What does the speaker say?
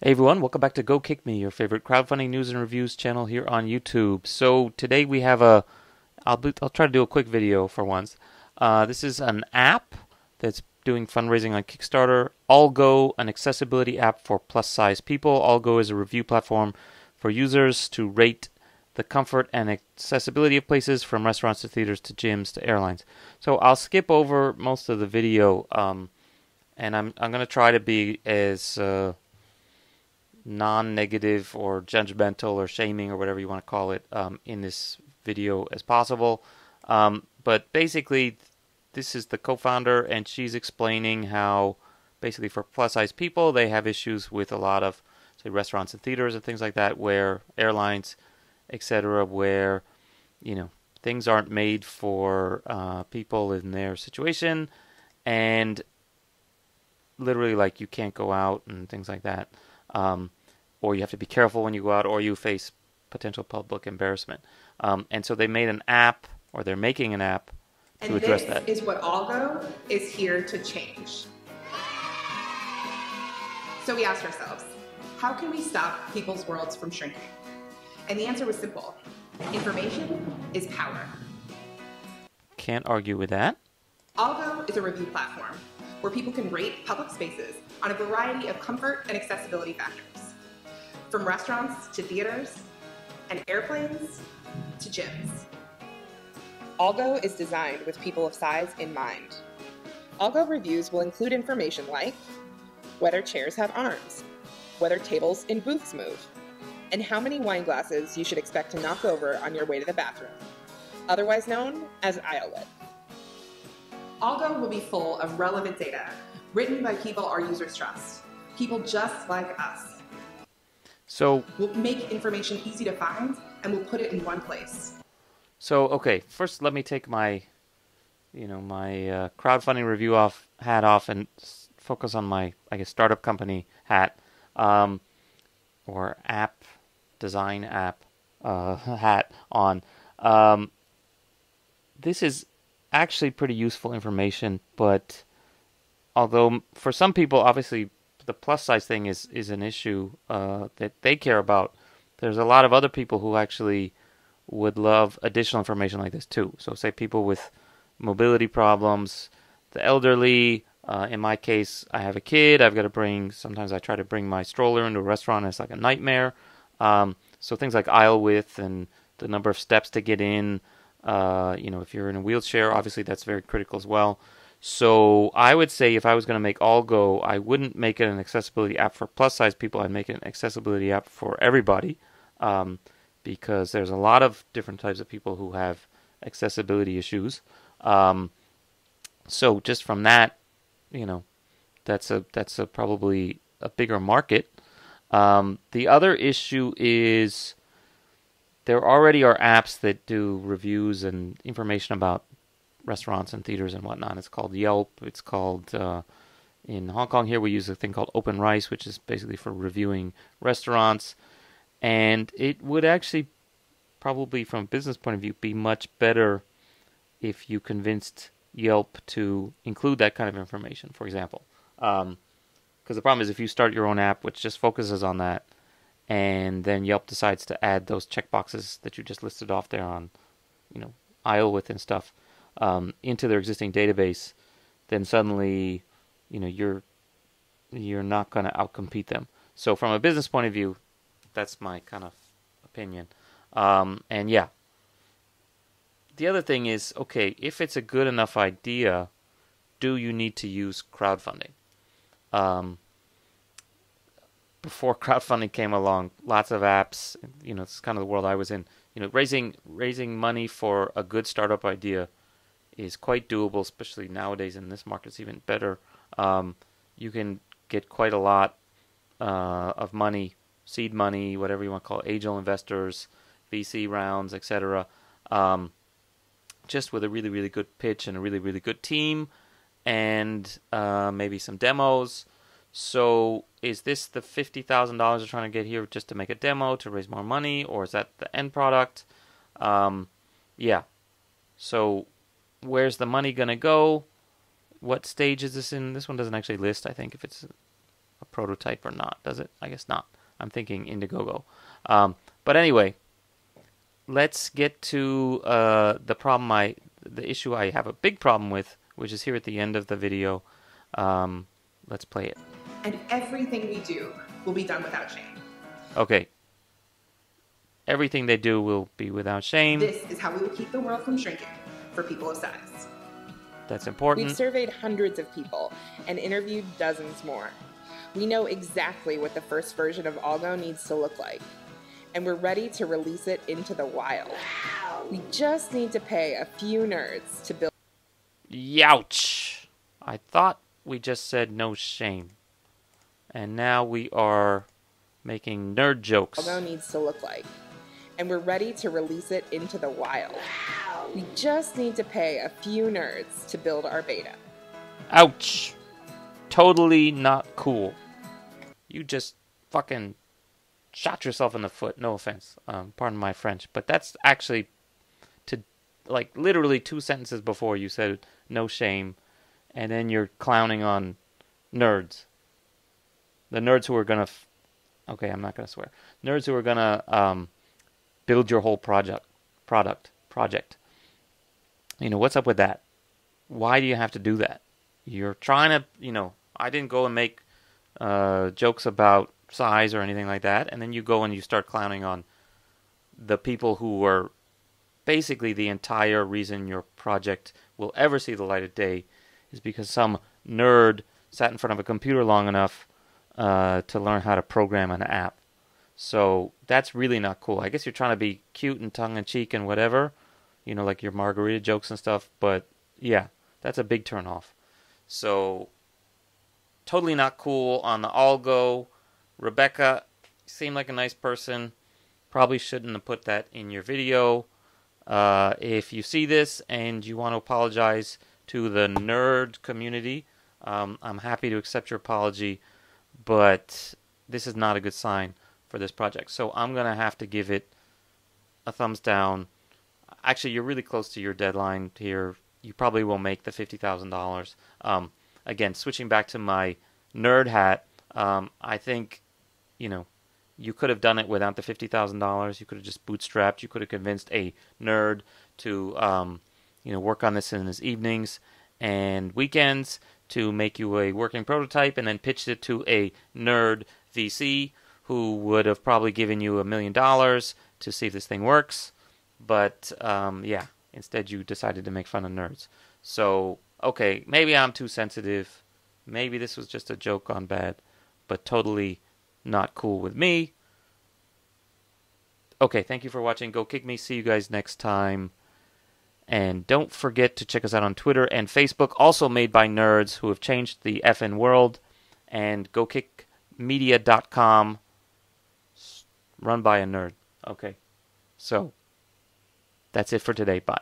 Hey everyone, welcome back to Go Kick Me, your favorite crowdfunding news and reviews channel here on YouTube. So today we have I'll try to do a quick video for once. This is an app that's doing fundraising on Kickstarter. Allgo, an accessibility app for plus-size people. Allgo is a review platform for users to rate the comfort and accessibility of places, from restaurants to theaters to gyms to airlines. So I'll skip over most of the video, and I'm going to try to be as non-negative or judgmental or shaming or whatever you want to call it in this video as possible. But basically, this is the co-founder, and she's explaining how basically for plus-size people, they have issues with a lot of, say, restaurants and theaters and things like that, where airlines, etc., where, things aren't made for people in their situation, and literally, like, you can't go out and things like that. Or you have to be careful when you go out, or you face potential public embarrassment. And so they made an app, or they're making an app to address that. And this is what Allgo is here to change. So we asked ourselves, how can we stop people's worlds from shrinking? And the answer was simple. Information is power. Can't argue with that. Allgo is a review platform where people can rate public spaces on a variety of comfort and accessibility factors, from restaurants to theaters and airplanes to gyms. Allgo is designed with people of size in mind. Allgo reviews will include information like whether chairs have arms, whether tables in booths move, and how many wine glasses you should expect to knock over on your way to the bathroom, otherwise known as aisle width. Allgo will be full of relevant data written by people our users trust, people just like us. So We'll make information easy to find, and we'll put it in one place. So okay, first let me take my, my crowdfunding review hat off and focus on my, I guess, startup company hat, or app design app hat on. This is actually pretty useful information, but although for some people, obviously, the plus size thing is an issue that they care about, there's a lot of other people who actually would love additional information like this too. So say people with mobility problems, the elderly. In my case, I have a kid. Sometimes I try to bring my stroller into a restaurant, and it's like a nightmare. So things like aisle width and the number of steps to get in. If you're in a wheelchair, obviously that's very critical as well. So I would say if I was going to make Allgo, I wouldn't make it an accessibility app for plus-size people. I'd make it an accessibility app for everybody, because there's a lot of different types of people who have accessibility issues. So just from that, that's probably a bigger market. The other issue is there already are apps that do reviews and information about restaurants and theaters and whatnot. It's called Yelp. It's called, in Hong Kong here, we use a thing called Open Rice, which is basically for reviewing restaurants. And it would actually probably, from a business point of view, be much better if you convinced Yelp to include that kind of information, for example. Because the problem is if you start your own app, which just focuses on that, and then Yelp decides to add those checkboxes that you just listed off there on, aisle width and stuff, into their existing database, then suddenly, you're not going to outcompete them. So from a business point of view, that's my kind of opinion. And yeah, the other thing is, okay, if it's a good enough idea, do you need to use crowdfunding? Before crowdfunding came along, lots of apps, it's kind of the world I was in. Raising money for a good startup idea is quite doable, especially nowadays in this market. It's even better. You can get quite a lot of money, seed money, whatever you want to call it, angel investors, VC rounds, etc. Just with a really, really good pitch and a really, really good team, and maybe some demos. So is this the $50,000 they're trying to get here just to make a demo, to raise more money, or is that the end product? Yeah. So where's the money going to go? What stage is this in? This one doesn't actually list, I think, if it's a prototype or not, does it? I guess not. I'm thinking Indiegogo. But anyway, let's get to the issue I have a big problem with, which is here at the end of the video. Let's play it. And everything we do will be done without shame. Okay. Everything they do will be without shame. This is how we will keep the world from shrinking for people of size. That's important. We've surveyed hundreds of people and interviewed dozens more. We know exactly what the first version of Allgo needs to look like, and we're ready to release it into the wild. We just need to pay a few nerds to build. Youch! I thought we just said no shame. And now we are making nerd jokes. Allgo needs to look like, and we're ready to release it into the wild. We just need to pay a few nerds to build our beta. Ouch! Totally not cool. You just fucking shot yourself in the foot. No offense. Pardon my French. But that's actually literally 2 sentences before you said no shame. And then you're clowning on nerds. The nerds who are gonna... okay, I'm not gonna swear. Nerds who are gonna build your whole project. You know, what's up with that? Why do you have to do that? You're trying to, I didn't go and make jokes about size or anything like that, and then you go and you start clowning on the people who were basically the entire reason your project will ever see the light of day is because some nerd sat in front of a computer long enough to learn how to program an app. So that's really not cool. I guess you're trying to be cute and tongue-in-cheek and whatever, like your margarita jokes and stuff, but yeah, that's a big turn-off. So, totally not cool on the Allgo. Rebecca seemed like a nice person. Probably shouldn't have put that in your video. If you see this and you want to apologize to the nerd community, I'm happy to accept your apology, but this is not a good sign for this project. So I'm going to have to give it a thumbs down. Actually, you're really close to your deadline here. You probably will make the $50,000. Again, switching back to my nerd hat, I think, you could have done it without the $50,000. You could have just bootstrapped. You could have convinced a nerd to, work on this in his evenings and weekends to make you a working prototype, and then pitched it to a nerd VC who would have probably given you $1 million to see if this thing works. But, instead you decided to make fun of nerds. So, okay, maybe I'm too sensitive. Maybe this was just a joke gone bad, but totally not cool with me. Okay, thank you for watching. Go Kick Me. See you guys next time. And don't forget to check us out on Twitter and Facebook, also made by nerds who have changed the effing world. And GoKickMedia.com, run by a nerd. Okay, so that's it for today. Bye.